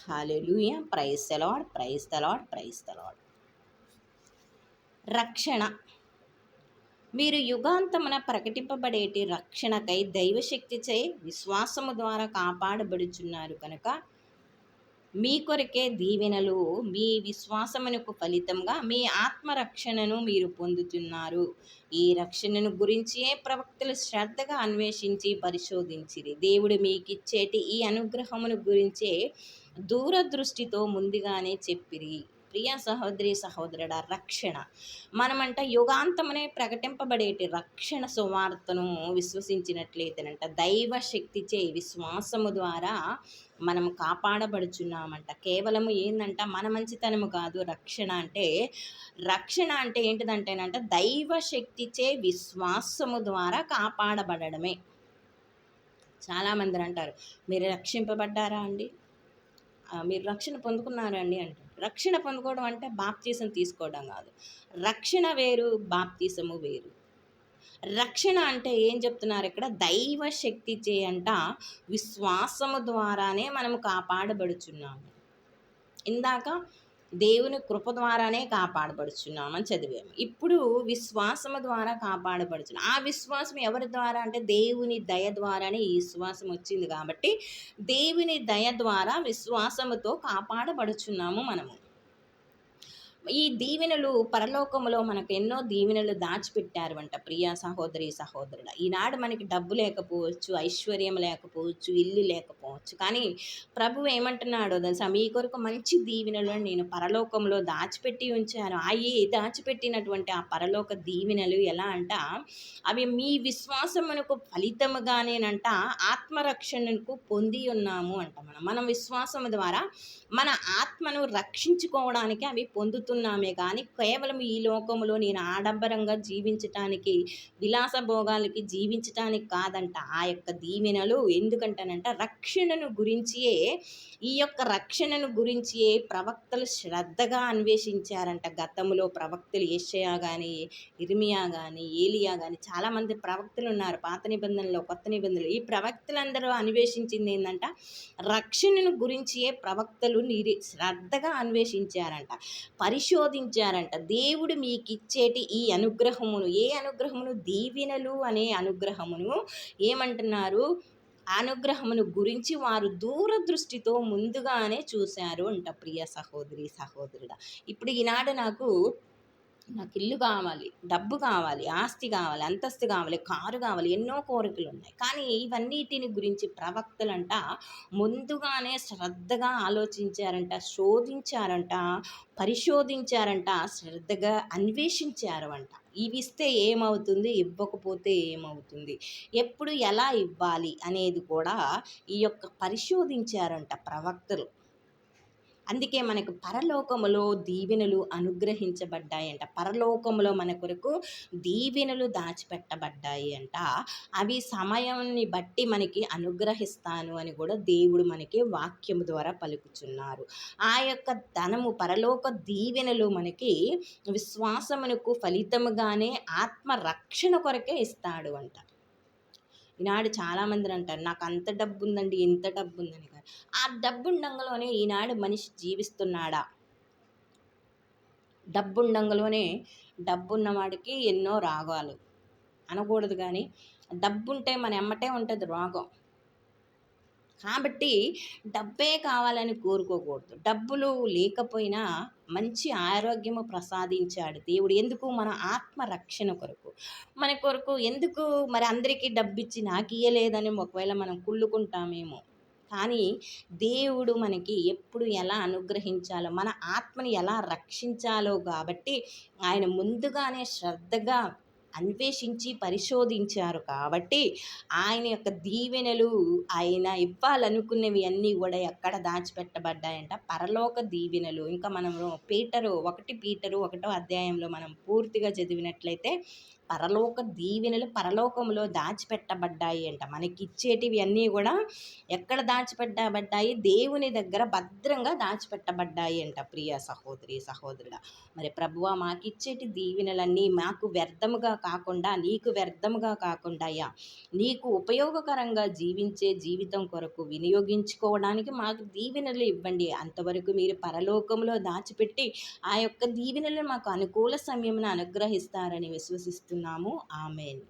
Hallelujah. Praise the Lord, praise the Lord, praise the Lord. రక్షణ. మీరు యుగాంతమున ప్రకటింపబడేటి రక్షణకై దైవశక్తిచే విశ్వాసము ద్వారా కాపాడబడుచున్నారు కనుక మీ కొరకే దీవెనలు మీ విశ్వాసమునకు ఫలితంగా మీ ఆత్మరక్షణను మీరు పొందుతున్నారు. ఈ రక్షణను గురించే ప్రవక్తలు శ్రద్ధగా అన్వేషించి పరిశోధించిరి. దేవుడు మీకిచ్చేటి ఈ అనుగ్రహమును గురించే దూరదృష్టితో ముందుగానే చెప్పిరి. ప్రియ సహోదరి సహోదరుడా, రక్షణ మనమంట యుగాంతమునే ప్రకటింపబడేటి రక్షణ సువార్తను విశ్వసించినట్లయితేనంట దైవ శక్తిచే విశ్వాసము ద్వారా మనం కాపాడబడుచున్నామంట. కేవలము ఏందంట మన మంచితనము కాదు. రక్షణ అంటే ఏంటిదంటేనంట దైవ శక్తిచే విశ్వాసము ద్వారా కాపాడబడమే. చాలామంది అంటారు, మీరు రక్షింపబడ్డారా అండి, మీరు రక్షణ పొందుకున్నారా అండి అంటారు. రక్షణ పొందుకోవడం అంటే బాప్తీసం తీసుకోవడం కాదు. రక్షణ వేరు, బాప్తీసము వేరు. రక్షణ అంటే ఏం చెప్తున్నారు ఇక్కడ? దైవ శక్తి చేయంట విశ్వాసము ద్వారానే మనము కాపాడబడుచున్నాము. ఇందాక దేవుని కృప ద్వారానే కాపాడబడుచున్నామని చదివాము. ఇప్పుడు విశ్వాసము ద్వారా కాపాడబడుచున్నాం. ఆ విశ్వాసం ఎవరి ద్వారా అంటే దేవుని దయ ద్వారానే ఈ విశ్వాసం వచ్చింది. కాబట్టి దేవుని దయ ద్వారా విశ్వాసముతో కాపాడబడుచున్నాము మనము. ఈ దీవెనలు పరలోకములో మనకు ఎన్నో దీవెనలు దాచిపెట్టారు అంట. ప్రియ సహోదరి సహోదరుడ, ఈనాడు మనకి డబ్బు లేకపోవచ్చు, ఐశ్వర్యం లేకపోవచ్చు, ఇల్లు లేకపోవచ్చు, కానీ ప్రభువు ఏమంటున్నాడో తెలుసా? మీ కొరకు మంచి దీవెనలు నేను పరలోకంలో దాచిపెట్టి ఉంచాను. దాచిపెట్టినటువంటి ఆ పరలోక దీవెనలు ఎలా అంట, అవి మీ విశ్వాసమునకు ఫలితముగానేనంట ఆత్మరక్షణకు పొంది ఉన్నాము అంట. మనం విశ్వాసము ద్వారా మన ఆత్మను రక్షించుకోవడానికి అవి పొందుతున్నామే కానీ కేవలం ఈ లోకంలో నేను ఆడంబరంగా జీవించటానికి, విలాస భోగాలకి జీవించటానికి కాదంట ఆ యొక్క దీవెనలు. ఎందుకంటానంట రక్షణను గురించియే, ఈ యొక్క రక్షణను గురించియే ప్రవక్తలు శ్రద్ధగా అన్వేషించారంట. గతంలో ప్రవక్తలు యెషయా కానీ, ఇర్మియా కానీ, ఏలియా కానీ చాలామంది ప్రవక్తలు ఉన్నారు పాత నిబంధనలో, కొత్త నిబంధనలు. ఈ ప్రవక్తలందరూ అన్వేషించింది ఏంటంట రక్షణను గురించియే ప్రవక్తలు శ్రద్ధగా అన్వేషించారంట, పరిశోధించారంట. దేవుడు మీకు ఇచ్చేటి ఈ అనుగ్రహమును, ఏ అనుగ్రహమును? దీవెనలు అనే అనుగ్రహమును ఏమంటున్నారు? అనుగ్రహమును గురించి వారు దూరదృష్టితో ముందుగానే చూశారు అంట. ప్రియ సహోదరి సహోదరుడా, ఇప్పుడు ఈనాడు నాకు ఇల్లు కావాలి, డబ్బు కావాలి, ఆస్తి కావాలి, అంతస్తు కావాలి, కారు కావాలి, ఎన్నో కోరికలు ఉన్నాయి. కానీ ఇవన్నిటిని గురించి ప్రవక్తలంట ముందుగానే శ్రద్ధగా ఆలోచించారంట, శోధించారంట, పరిశోధించారంట, శ్రద్ధగా అన్వేషించారు అంట. ఇవి ఇస్తే ఏమవుతుంది, ఇవ్వకపోతే ఏమవుతుంది, ఎప్పుడు ఎలా ఇవ్వాలి అనేది కూడా ఈ యొక్క పరిశోధించారంట ప్రవక్తలు. అందుకే మనకు పరలోకములో దీవెనలు అనుగ్రహించబడ్డాయంట. పరలోకములో మన కొరకు దీవెనలు దాచిపెట్టబడ్డాయి అంట. అవి సమయాన్ని బట్టి మనకి అనుగ్రహిస్తాను అని కూడా దేవుడు మనకి వాక్యము ద్వారా పలుకుచున్నారు. ఆ యొక్క ధనము, పరలోక దీవెనలు మనకి విశ్వాసమునకు ఫలితముగానే ఆత్మరక్షణ కొరకే ఇస్తాడు అంట. ఈనాడు చాలామంది అంటారు, నాకు అంత డబ్బు ఉందండి, ఇంత డబ్బు ఉందని. కానీ ఆ డబ్బు ఉండంగానే ఈనాడు మనిషి జీవిస్తున్నాడా? డబ్బు ఉండంగానే డబ్బున్నవాడికి ఎన్నో రాగాలు అనకూడదు, కానీ డబ్బుంటే మన ఎమ్మటే ఉంటుంది రోగం. కాబట్టి డబ్బే కావాలని కోరుకోకూడదు. డబ్బులు లేకపోయినా మంచి ఆరోగ్యము ప్రసాదించాడు దేవుడు. ఎందుకు? మన ఆత్మరక్షణ కొరకు, మన కొరకు. ఎందుకు మరి అందరికీ డబ్బు ఇచ్చి నాకు ఇయ్యలేదని ఒకవేళ మనం కుళ్ళుకుంటామేమో, కానీ దేవుడు మనకి ఎప్పుడు ఎలా అనుగ్రహించాలో, మన ఆత్మని ఎలా రక్షించాలో కాబట్టి ఆయన ముందుగానే శ్రద్ధగా అన్వేషించి పరిశోధించారు. కాబట్టి ఆయన యొక్క దీవెనలు, ఆయన ఇవ్వాలనుకున్నవి అన్నీ కూడా ఎక్కడ దాచిపెట్టబడ్డాయంట? పరలోక దీవెనలు. ఇంకా మనము 1 పీటరు 1వ అధ్యాయంలో మనం పూర్తిగా చదివినట్లయితే పరలోక దీవెనలు పరలోకంలో దాచిపెట్టబడ్డాయి అంట. మనకిచ్చేటివి అన్నీ కూడా ఎక్కడ దాచిపెట్టబడ్డాయి? దేవుని దగ్గర భద్రంగా దాచిపెట్టబడ్డాయి అంట. ప్రియ సహోదరి సహోదరుడా, మరి ప్రభువా మాకిచ్చేటి దీవెనలన్నీ మాకు వ్యర్థముగా కాకుండా, నీకు వ్యర్థముగా కాకుండా నీకు ఉపయోగకరంగా జీవించే జీవితం కొరకు వినియోగించుకోవడానికి మాకు దీవెనలు ఇవ్వండి. అంతవరకు మీరు పరలోకంలో దాచిపెట్టి ఆ యొక్క దీవెనలు మాకు అనుకూల సమయమున అనుగ్రహిస్తారని విశ్వసిస్తున్నాము. ఆమేన్.